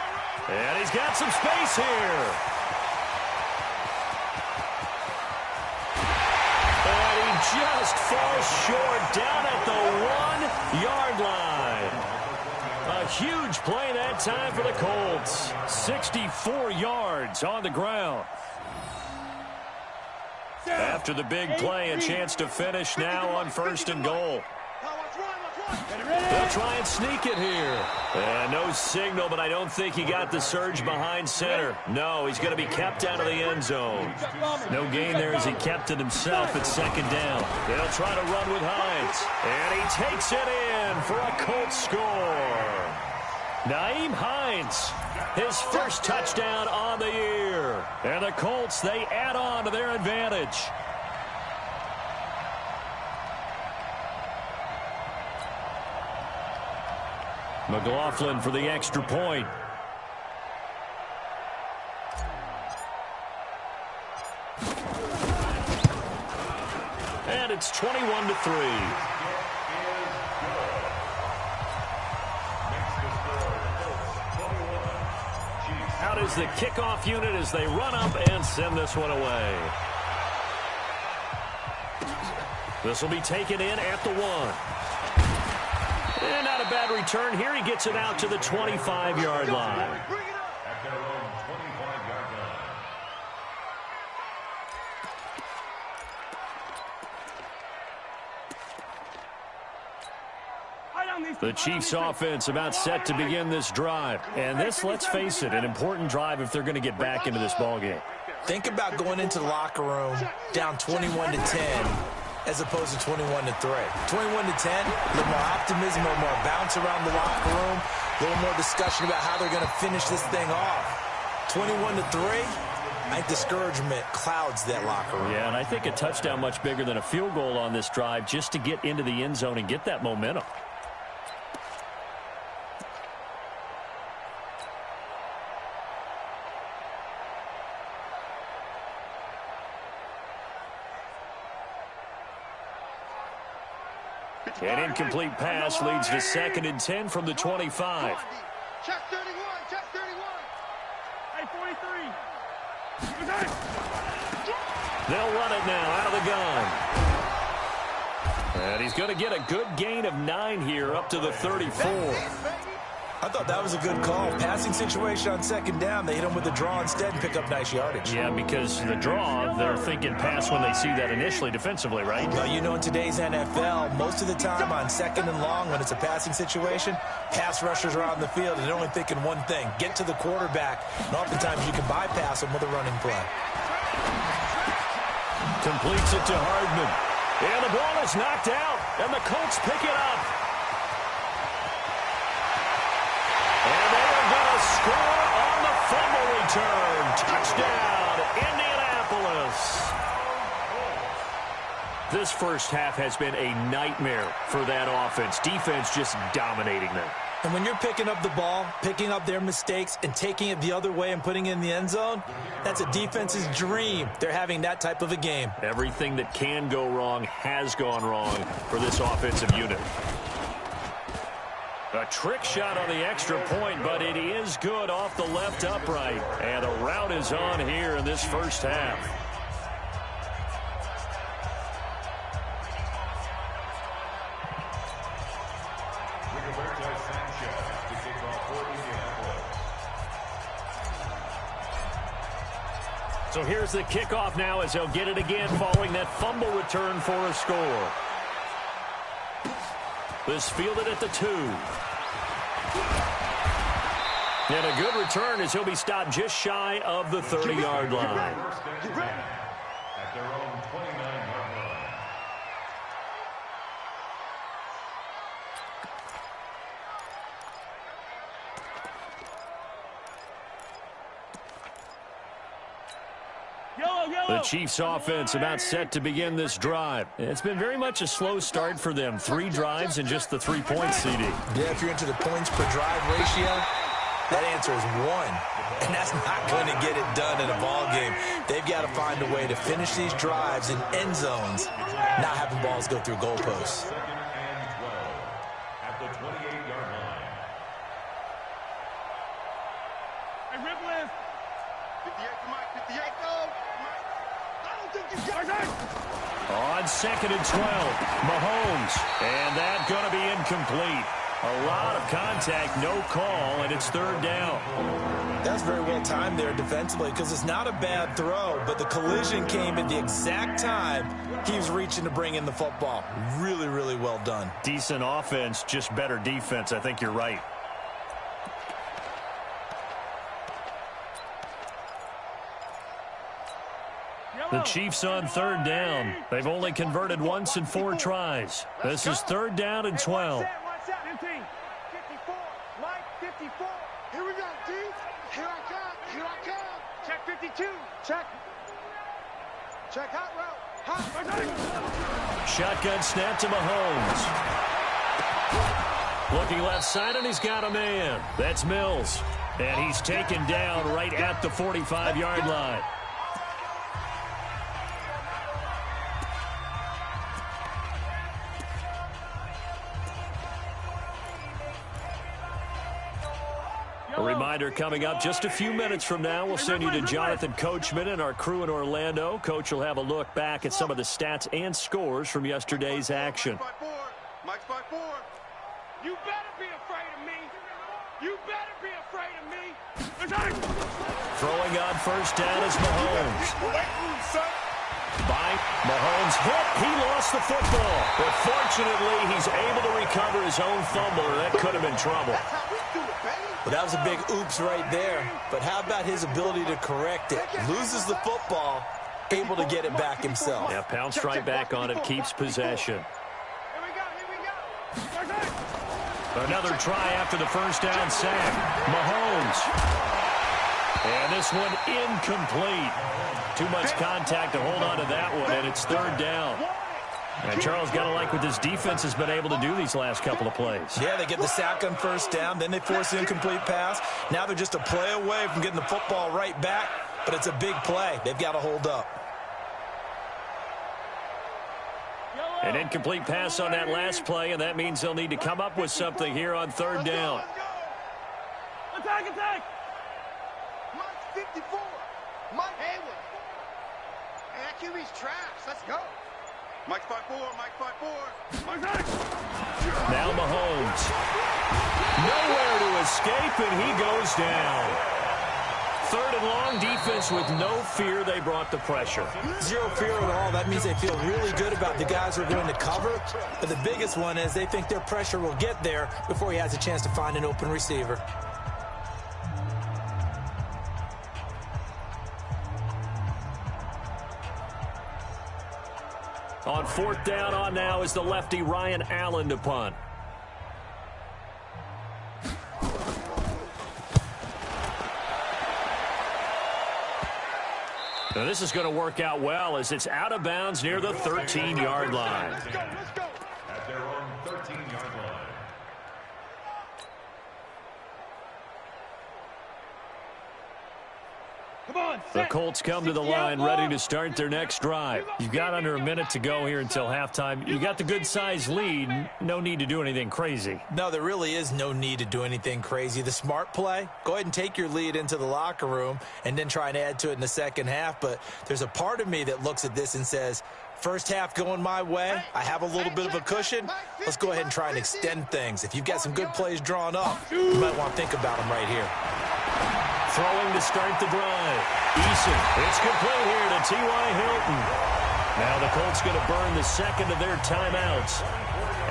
And he's got some space here. And he just falls short down at the 1-yard line. A huge play that time for the Colts. 64 yards on the ground. After the big play, a chance to finish now on 1st and goal. They'll try and sneak it here. And no signal, but I don't think he got the surge behind center. No, he's going to be kept out of the end zone. No gain there as he kept it himself at 2nd down. They'll try to run with Hines. And he takes it in for a Colts score. Nyheim Hines, his first touchdown on the year. And the Colts, they add on to their advantage. McLaughlin for the extra point. And it's 21-3. Out is the kickoff unit as they run up and send this one away. This will be taken in at the 1. And not a bad return here. He gets it out to the 25-yard line. At their own 25-yard line. The Chiefs offense about set to begin this drive. And this, let's face it, an important drive if they're going to get back into this ballgame. Think about going into the locker room down 21-10 as opposed to 21-3. 21-10, a little more optimism, a little more bounce around the locker room, a little more discussion about how they're going to finish this thing off. 21-3, I think discouragement clouds that locker room. Yeah, and I think a touchdown much bigger than a field goal on this drive just to get into the end zone and get that momentum. An incomplete pass leads to 2nd and 10 from the 25. Check 31, check 31. Hey, 43. They'll run it now out of the gun. And he's going to get a good gain of 9 here up to the 34. I thought that was a good call. Passing situation on 2nd down. They hit him with the draw instead and pick up nice yardage. Yeah, because the draw, they're thinking pass when they see that initially defensively, right? Well, you know, in today's NFL, most of the time on 2nd and long, when it's a passing situation, pass rushers are on the field, and they're only thinking one thing, get to the quarterback. And oftentimes you can bypass them with a running play. Completes it to Hardman. And the ball is knocked out, and the Colts pick it up. And they are going to score on the fumble return. Touchdown, Indianapolis. This first half has been a nightmare for that offense. Defense just dominating them. And when you're picking up the ball, picking up their mistakes, and taking it the other way and putting it in the end zone, that's a defense's dream. They're having that type of a game. Everything that can go wrong has gone wrong for this offensive unit. A trick shot on the extra point, but it is good off the left upright. And a route is on here in this first half. So here's the kickoff now as they'll get it again following that fumble return for a score. This fielded at the 2. And a good return as he'll be stopped just shy of the 30-yard line. At their own 29-yard line. The Chiefs offense about set to begin this drive. It's been very much a slow start for them. 3 drives and just the 3 points, CD. Yeah, if you're into the points per drive ratio, that answer is 1. And that's not going to get it done in a ball game. They've got to find a way to finish these drives in end zones, not having balls go through goalposts. 2nd and 12 at the 28-yard line. On 2nd and 12, Mahomes. And that's going to be incomplete. A lot of contact, no call, and it's 3rd down. That's very well timed there defensively because it's not a bad throw, but the collision came at the exact time he was reaching to bring in the football. Really, really well done. Decent offense, just better defense. I think you're right. The Chiefs on 3rd down. They've only converted once in 4 tries. This is 3rd down and 12. 54, Mike, 54. Here we go, D. Here I come. Check 52. Check hot route. Shotgun snap to Mahomes. Looking left side, and he's got a man. That's Mills. And he's taken down right at the 45-yard line. A reminder coming up just a few minutes from now. We'll send you to Jonathan Coachman and our crew in Orlando. Coach will have a look back at some of the stats and scores from yesterday's action. Mike's by 4. You better be afraid of me. You better be afraid of me. Throwing on 1st down is Mahomes. Mahomes hit. He lost the football. But fortunately, he's able to recover his own fumble, or that could have been trouble. Well, that was a big oops right there. But how about his ability to correct it? Loses the football, able to get it back himself. Yeah, pounced right back on it, keeps possession. Here we go. Another try after the 1st down sack. Mahomes. And this one incomplete. Too much contact to hold on to that one, and it's 3rd down. And Charles, got to like what this defense has been able to do these last couple of plays. Yeah, they get the sack on 1st down, then they force the incomplete pass. Now they're just a play away from getting the football right back, but it's a big play. They've got to hold up. An incomplete pass on that last play, and that means they'll need to come up with something here on 3rd down. Attack! Mike 54. Mike Hayward. Hey, that QB's trash. Let's go. Mike's by 4. Now Mahomes. Nowhere to escape, and he goes down. 3rd and long, defense with no fear. They brought the pressure. Zero fear at all. That means they feel really good about the guys who are going to cover. But the biggest one is they think their pressure will get there before he has a chance to find an open receiver. On 4th down on now is the lefty Ryan Allen to punt. Now this is going to work out well as it's out of bounds near the 13-yard line. Let's go. At their own 13-yard line. The Colts come to the line ready to start their next drive. You've got under a minute to go here until halftime. You got the good-sized lead. No need to do anything crazy. No, there really is no need to do anything crazy. The smart play, go ahead and take your lead into the locker room and then try and add to it in the second half. But there's a part of me that looks at this and says, first half going my way, I have a little bit of a cushion. Let's go ahead and try and extend things. If you've got some good plays drawn up, you might want to think about them right here. Throwing to start the drive. Eason. It's complete here to T.Y. Hilton. Now the Colts going to burn the second of their timeouts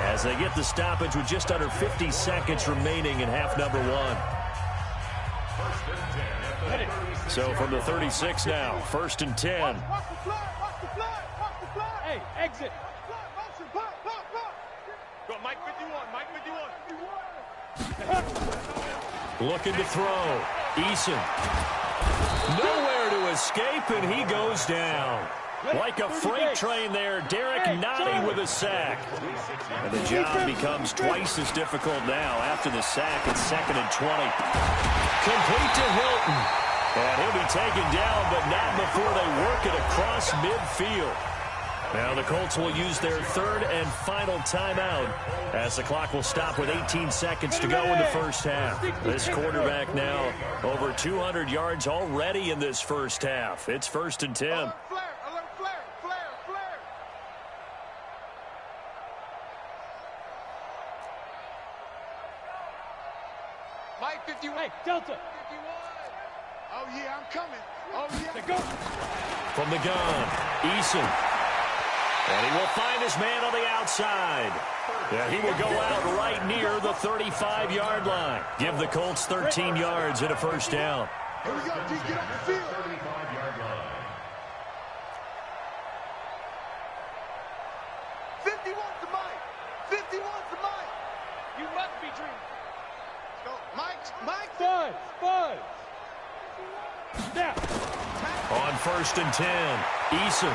as they get the stoppage with just under 50 seconds remaining in half number 1. So from the 36 now, 1st and 10. Watch the fly. Hey, exit. Go, Mike 51. Looking to throw. Eason. Nowhere to escape, and he goes down. Like a freight train there, Derek Nottie with a sack. And the job becomes twice as difficult now after the sack at 2nd and 20. Complete to Hilton. And he'll be taken down, but not before they work it across midfield. Now the Colts will use their third and final timeout as the clock will stop with 18 seconds to go in the first half. This quarterback now over 200 yards already in this first half. It's 1st and 10. Alert flare, flare. Mike 51. Hey, Delta. 51. Oh, yeah, I'm coming. Oh, yeah. Go. From the gun, Eason. And he will find his man on the outside. Yeah, he will go out right near the 35-yard line. Give the Colts 13 yards and a first down. Here we go, D. Get off the field. 35-yard line. 51 to Mike. 51 to Mike. You must be dreaming. Go. Mike. Five. Now. On 1st and 10, Eason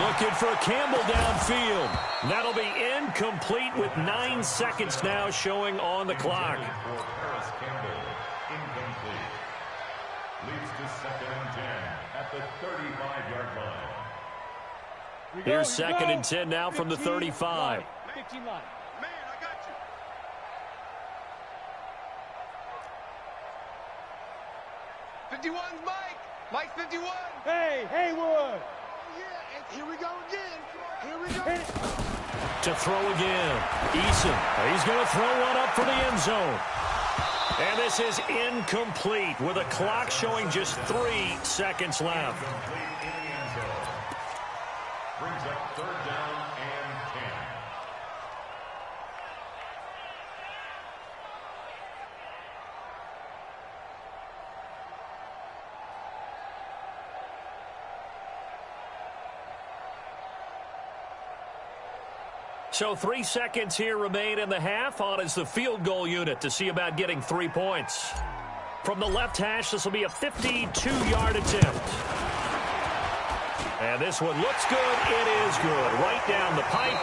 looking for Campbell downfield. That'll be incomplete with 9 seconds now showing on the clock. For Paris Campbell, incomplete. Leads to 2nd and 10 at the 35-yard line. Here's 2nd and 10 now from the 35. 15 line. Man, I got you. 51's Mike. Mike's 51. Hey, Haywood. Oh, yeah. And here we go again. Here we go. Hit it. To throw again, Eason. He's going to throw one up for the end zone. And this is incomplete with a clock showing just 3 seconds left. Incomplete in the end zone. Brings up 3rd down and 10. So 3 seconds here remain in the half. On is the field goal unit to see about getting 3 points. From the left hash, this will be a 52-yard attempt. And this one looks good. It is good. Right down the pipe.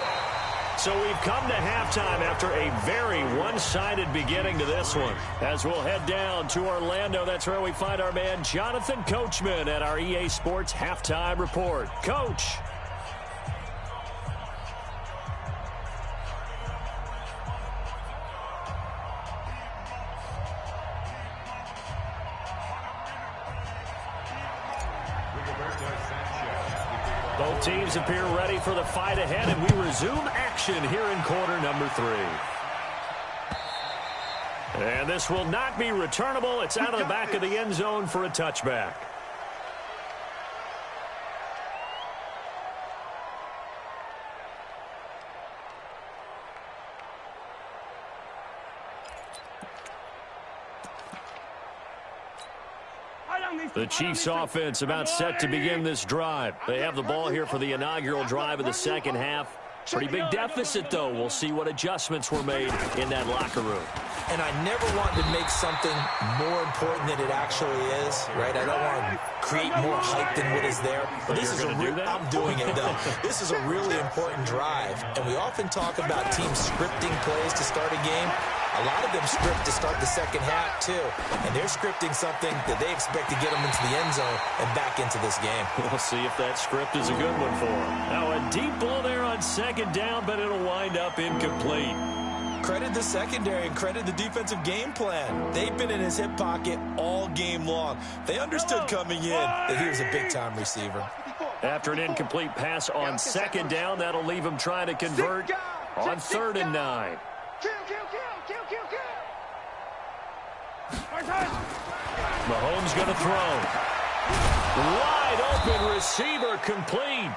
So we've come to halftime after a very one-sided beginning to this one. As we'll head down to Orlando, that's where we find our man Jonathan Coachman at our EA Sports Halftime Report. Coach. Both teams appear ready for the fight ahead, and we resume action here in quarter number 3. And this will not be returnable. It's out of the back of the end zone for a touchback. The Chiefs offense about set to begin this drive. They have the ball here for the inaugural drive of the second half. Pretty big deficit, though. We'll see what adjustments were made in that locker room. And I never want to make something more important than it actually is, right? I don't want to create more hype than what is there. But this is I'm doing it, though. This is a really important drive. And we often talk about teams scripting plays to start a game. A lot of them script to start the second half, too. And they're scripting something that they expect to get them into the end zone and back into this game. We'll see if that script is a good one for them. Now, a deep ball there on second down, but it'll wind up incomplete. Credit the secondary and credit the defensive game plan. They've been in his hip pocket all game long. They understood coming in that he was a big-time receiver. After an incomplete pass on second down, that'll leave him trying to convert on 3rd and 9. Kill. Mahomes going to throw. Wide open receiver complete.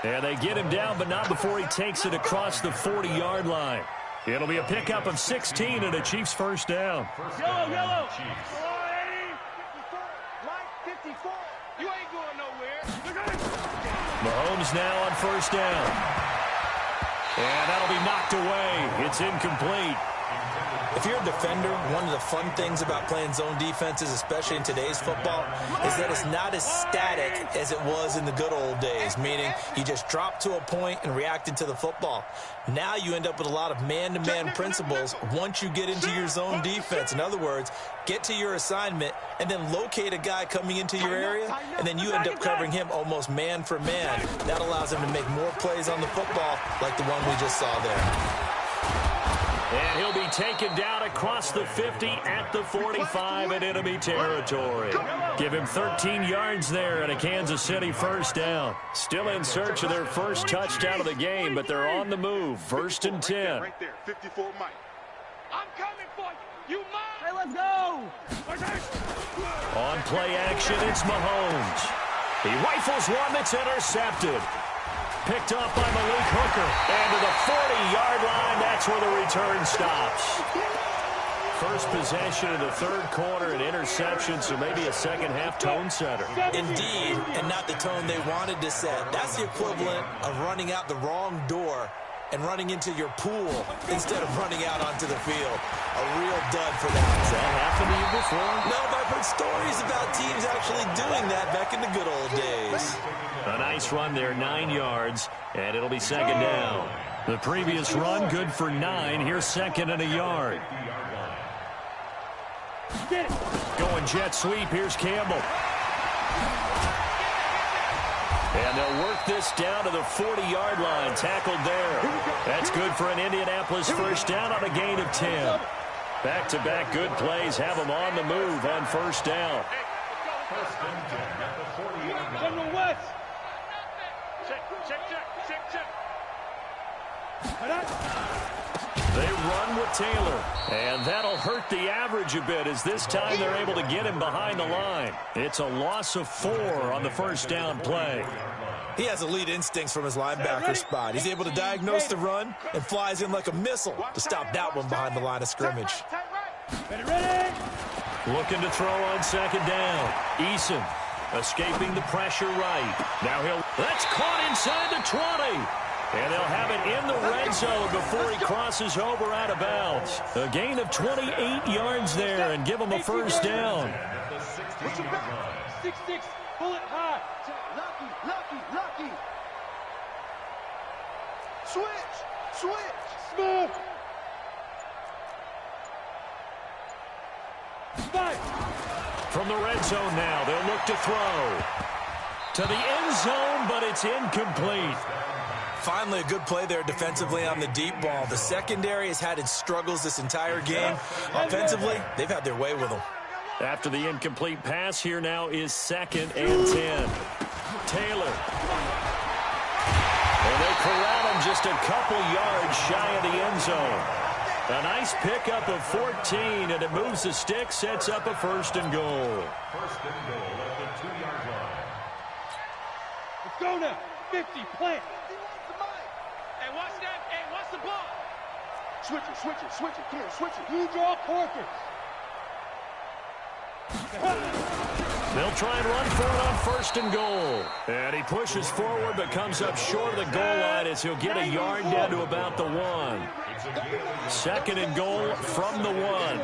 And they get him down, but not before he takes it across the 40-yard line. It'll be a pickup of 16 and a Chiefs first down. Yellow. Chiefs. 54. You ain't going nowhere. Mahomes now on first down. And that'll be knocked away. It's incomplete. If you're a defender, one of the fun things about playing zone defenses, especially in today's football, is that it's not as static as it was in the good old days, meaning you just dropped to a point and reacted to the football. Now you end up with a lot of man-to-man principles once you get into your zone defense. In other words, get to your assignment and then locate a guy coming into your area, and then you end up covering him almost man for man. That allows him to make more plays on the football like the one we just saw there. And he'll be taken down across the 50 at the 45 in enemy territory. Give him 13 yards there and a Kansas City first down. Still in search of their first touchdown of the game, but they're on the move. First and 10. Right there, 54 Mike. I'm coming for you. You mine. Hey, let's go. On play action, it's Mahomes. He rifles one that's intercepted. Picked up by Malik Hooker. And to the 40-yard line, that's where the return stops. First possession of the third quarter, an interception, so maybe a second-half tone setter. Indeed, and not the tone they wanted to set. That's the equivalent of running out the wrong door and running into your pool instead of running out onto the field. A real dud for that. Has that happened to you before? No, but I've heard stories about teams actually doing that back in the good old days. A nice run there, 9 yards, and it'll be second down. The previous run, good for 9. Here's second and a yard. Going jet sweep, here's Campbell. And they'll work this down to the 40-yard line, tackled there. That's good for an Indianapolis first down on a gain of 10. Back-to-back good plays have them on the move on first down. First and 10 at the 40-yard line. General West. Check. They run with Taylor, and that'll hurt the average a bit as this time they're able to get him behind the line. It's a loss of 4 on the first down play. He has elite instincts from his linebacker spot. He's able to diagnose the run and flies in like a missile to stop that one behind the line of scrimmage. Ready. Looking to throw on second down. Eason escaping the pressure right. Now that's caught inside the 20. And they'll have it in the red zone before he crosses over out of bounds. A gain of 28 yards there and give him a first down. 6-6, pull it high. Lucky. Switch. Smooth. 5. From the red zone now, they'll look to throw. To the end zone, but it's incomplete. Finally, a good play there defensively on the deep ball. The secondary has had its struggles this entire game. Offensively, they've had their way with them. After the incomplete pass, here now is second and 10. Taylor. And they corral him just a couple yards shy of the end zone. A nice pickup of 14, and it moves the stick, sets up a first and goal. First and goal at the 2-yard line. Let's go now. 50, plant. Hey, watch that. Hey, watch the ball. Switch it. Come on, switch it. You draw Corker. They'll try and run for it on first and goal. And he pushes forward but comes up short of the goal line as he'll get a yard down to about the 1. Second and goal from the 1.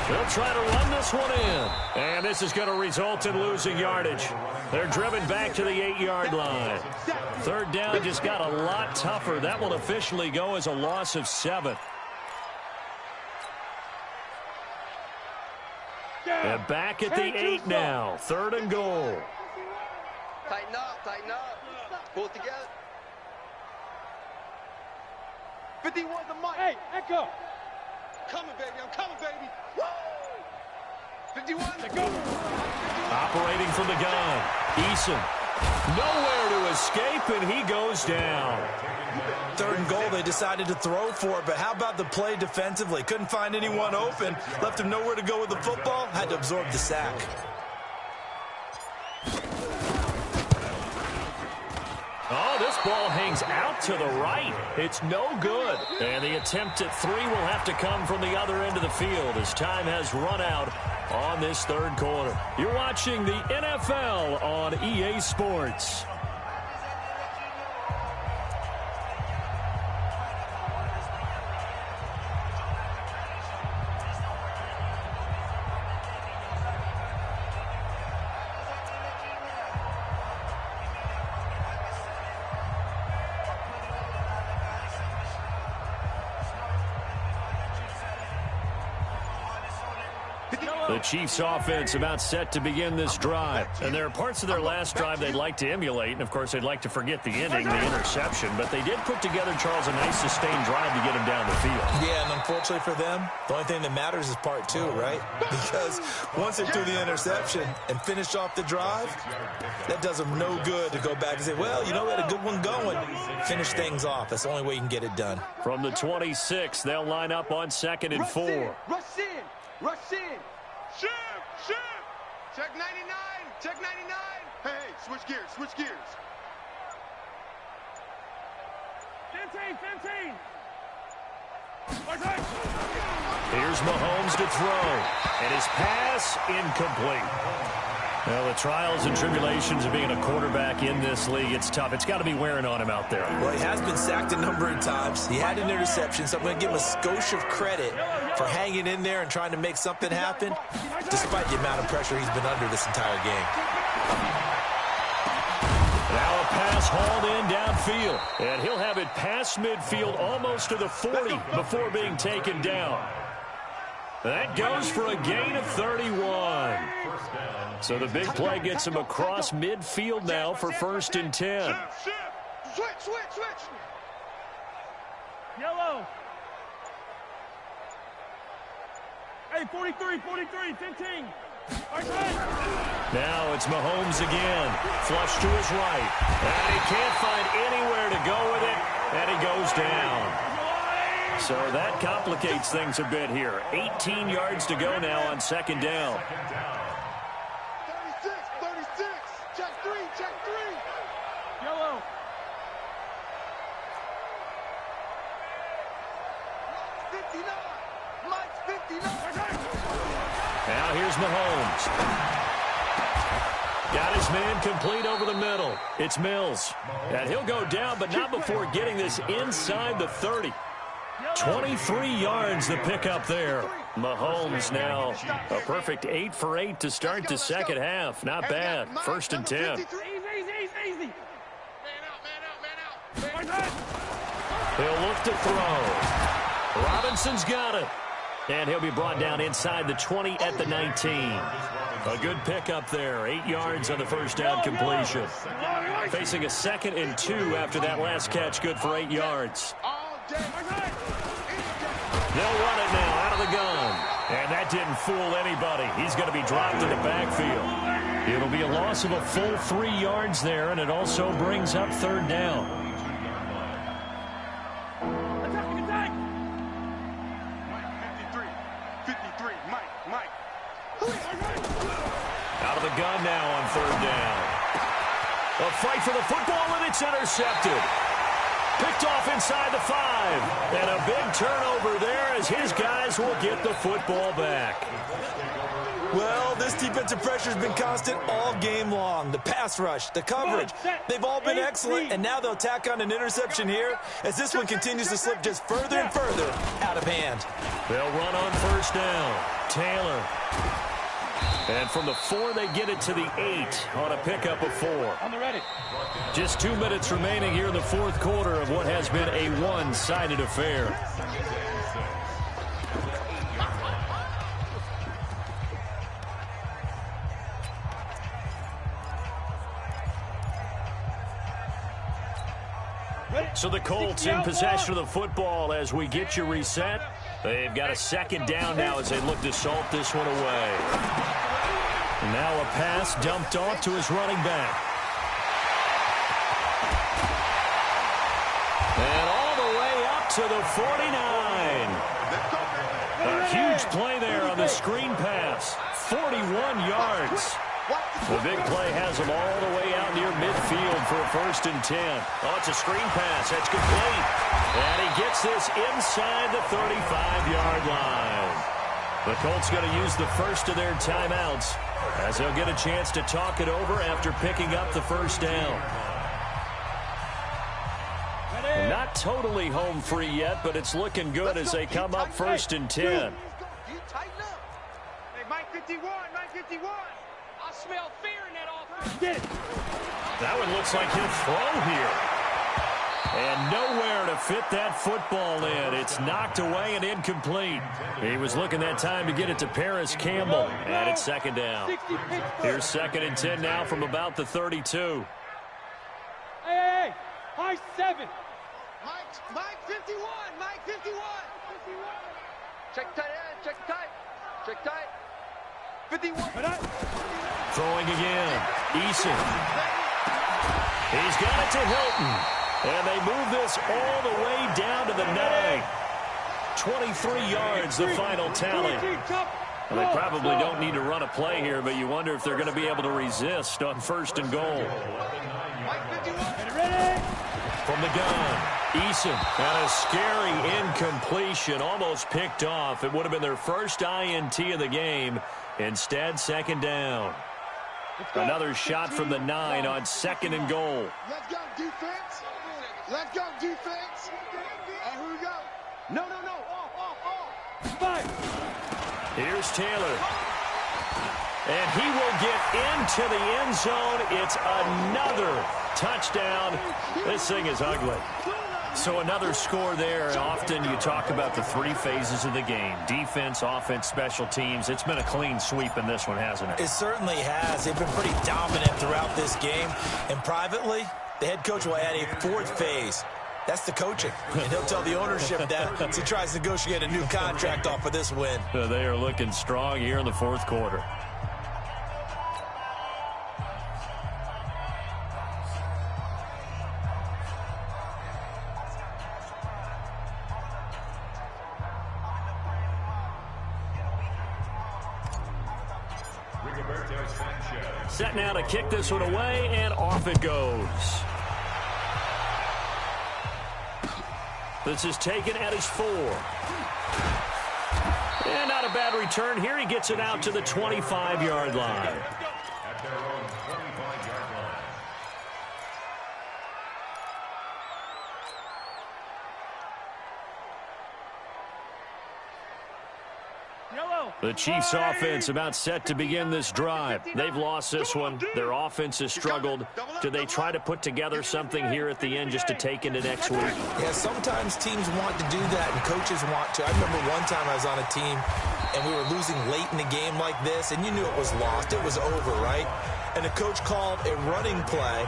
They'll try to run this one in. And this is going to result in losing yardage. They're driven back to the 8-yard line. Third down just got a lot tougher. That will officially go as a loss of 7. And back at the 8 now. Third and goal. Tighten up. Pull it together. 51 the mic. Hey, Echo. I'm coming, baby. Woo! 51. Go. Operating from the gun. Eason. Nowhere to escape, and he goes down. Third and goal, they decided to throw for it, but how about the play defensively? Couldn't find anyone open, left him nowhere to go with the football, had to absorb the sack. Oh, this ball hangs out to the right. It's no good. And the attempt at 3 will have to come from the other end of the field as time has run out on this third quarter. You're watching the NFL on EA Sports. The Chiefs offense about set to begin this drive. And there are parts of their last drive they'd like to emulate. And, of course, they'd like to forget the ending, the interception. But they did put together, Charles, a nice sustained drive to get them down the field. Yeah, and unfortunately for them, the only thing that matters is part two, right? Because once they threw the interception and finished off the drive, that does them no good to go back and say, well, you know, we had a good one going. Finish things off. That's the only way you can get it done. From the 26, they'll line up on 2nd and 4. Rush in. Rush in. Shift. Check 99. Check 99. Hey, switch gears. Switch gears. 15. Here's Mahomes to throw. And his pass incomplete. Well, the trials and tribulations of being a quarterback in this league, it's tough. It's got to be wearing on him out there. Well, he has been sacked a number of times. He had an interception, so I'm going to give him a skosh of credit for hanging in there and trying to make something happen, despite the amount of pressure he's been under this entire game. Now a pass hauled in downfield, and he'll have it past midfield almost to the 40 before being taken down. That goes for a gain of 31. So the big play gets him across midfield now for 1st and 10. Switch. Yellow. Hey, 43, 15. Now it's Mahomes again. Flush to his right. And he can't find anywhere to go with it, and he goes down. So that complicates things a bit here. 18 yards to go now on 2nd down. 36. Check 3. Yellow. Mike's 59. Now here's Mahomes. Got his man complete over the middle. It's Mills. And he'll go down, but not before getting this inside the 30. 23 yards the pickup there. Mahomes now a perfect 8 for 8 to start the second half. Not bad. 1st and 10. Easy. Man out. He'll look to throw. Robinson's got it. And he'll be brought down inside the 20 at the 19. A good pickup there. 8 yards on the first down completion. Facing a 2nd and 2 after that last catch. Good for 8 yards. They'll run it now out of the gun. And that didn't fool anybody. He's going to be dropped in the backfield. It'll be a loss of a full 3 yards there, and it also brings up 3rd down. Attack. 53. Mike. Out of the gun now on 3rd down. A fight for the football, and it's intercepted. Picked off inside the 5. And a big turnover there as his guys will get the football back. Well, this defensive pressure has been constant all game long. The pass rush, the coverage, they've all been excellent, and now they'll tack on an interception here as this one continues to slip just further and further out of hand. They'll run on 1st down. Taylor. And from the 4, they get it to the 8 on a pickup of 4. On the ready. Just 2 minutes remaining here in the 4th quarter of what has been a one-sided affair. So the Colts in possession of the football as we get you reset. They've got a 2nd down now as they look to salt this one away. Now a pass dumped off to his running back. And all the way up to the 49. A huge play there on the screen pass. 41 yards. The big play has them all the way out near midfield for a 1st and 10. Oh, it's a screen pass. That's complete. And he gets this inside the 35-yard line. The Colts going to use the first of their timeouts as they'll get a chance to talk it over after picking up the 1st down. Not totally home free yet, but it's looking good as they come up 1st and 10. You tighten up. Hey, Mike 51. I smell fear in that offense. That one looks like he'll throw here. And nowhere to fit that football in. It's knocked away and incomplete. He was looking that time to get it to Paris Campbell. And it's second down. Here's 2nd and 10 now from about the 32. Hey, high 7. Mike 51. Mike 51. Check tight end. Check tight. Check tight. 51. Throwing again. Eason. He's got it to Hilton. And they move this all the way down to the 9. 23 yards, the final tally. And they probably don't need to run a play here, but you wonder if they're going to be able to resist on 1st and goal. From the gun, Eason. And a scary incompletion, almost picked off. It would have been their first INT of the game. Instead, 2nd down. Another shot from the 9 on 2nd and goal. Let's go, defense. Let's go, defense. And here we go. No. Here's Taylor. And he will get into the end zone. It's another touchdown. This thing is ugly. So another score there. Often you talk about the 3 phases of the game. Defense, offense, special teams. It's been a clean sweep in this one, hasn't it? It certainly has. They've been pretty dominant throughout this game. And privately, the head coach will add a 4th phase. That's the coaching. And he'll tell the ownership that as he tries to negotiate a new contract off of this win. They are looking strong here in the 4th quarter. Set now to kick this one away, and off it goes. This is taken at his 4. And not a bad return here. He gets it out to the 25-yard line. At their own 25-yard line. The Chiefs' offense about set to begin this drive. They've lost this one. Their offense has struggled. Do they try to put together something here at the end just to take into next week? Yeah, sometimes teams want to do that and coaches want to. I remember one time I was on a team and we were losing late in the game like this, and you knew it was lost. It was over, right? And the coach called a running play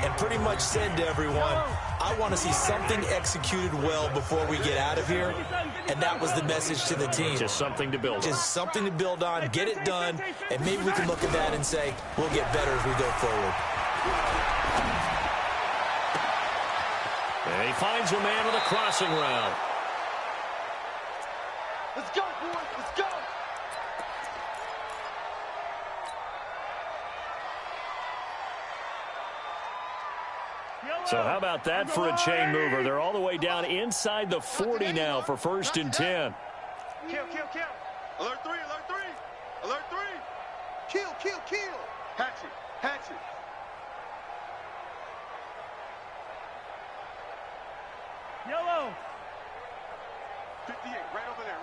and pretty much said to everyone, I want to see something executed well before we get out of here. And that was the message to the team. Just something to build on. Just something to build on, get it done, and maybe we can look at that and say, we'll get better as we go forward. And he finds a man with a crossing route. Let's go, boys. Let's go. So how about that for a chain mover? They're all the way down inside the 40 now for 1st and 10. Kill. Alert 3. Alert 3. Kill. Hatchet. Yellow. 58, right over there.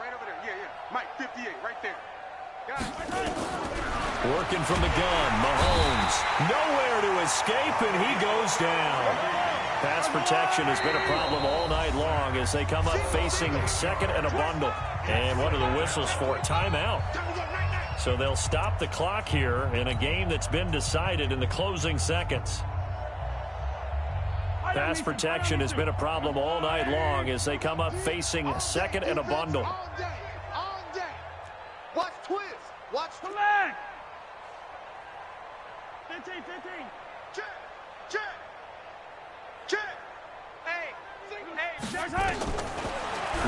Yeah. Mike, 58, right there. Working from the gun, Mahomes. Nowhere to escape, and he goes down. Pass protection has been a problem all night long as they come up facing 2nd and a bundle. And what are the whistles for? Timeout. So they'll stop the clock here in a game that's been decided in the closing seconds. Pass protection has been a problem all night long as they come up facing 2nd and a bundle. All day. Watch twist. Collect. 15. Check. Hey.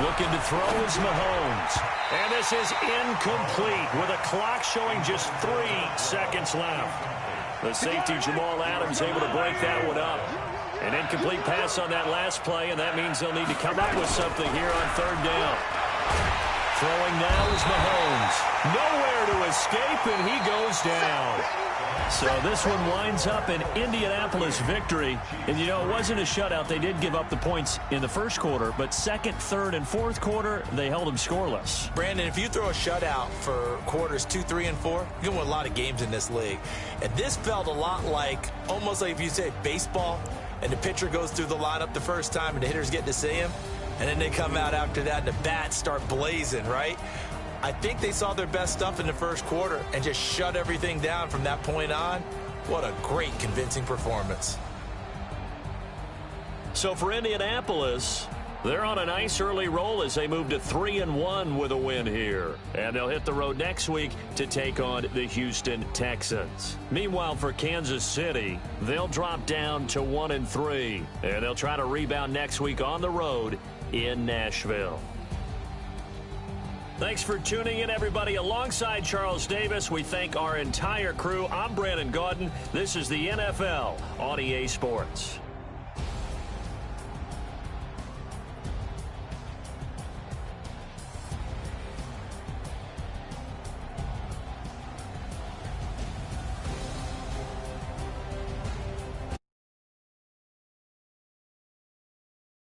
Looking to throw is Mahomes. And this is incomplete with a clock showing just 3 seconds left. The safety, Jamal Adams, able to break that one up. An incomplete pass on that last play, and that means they'll need to come up with something here on 3rd down. Throwing now is Mahomes. Nowhere to escape, and he goes down. So this one winds up an Indianapolis victory. And, you know, it wasn't a shutout. They did give up the points in the 1st quarter, but 2nd, 3rd, and 4th quarter, they held them scoreless. Brandon, if you throw a shutout for quarters 2, 3, and 4, you can win a lot of games in this league. And this felt a lot like, almost like if you say baseball, and the pitcher goes through the lineup the first time and the hitters get to see him, and then they come out after that and the bats start blazing, right? I think they saw their best stuff in the first quarter and just shut everything down from that point on. What a great, convincing performance. So for Indianapolis, they're on a nice early roll as they move to 3-1 with a win here. And they'll hit the road next week to take on the Houston Texans. Meanwhile, for Kansas City, they'll drop down to 1-3. And they'll try to rebound next week on the road in Nashville. Thanks for tuning in, everybody. Alongside Charles Davis, we thank our entire crew. I'm Brandon Gaudin. This is the NFL on EA Sports.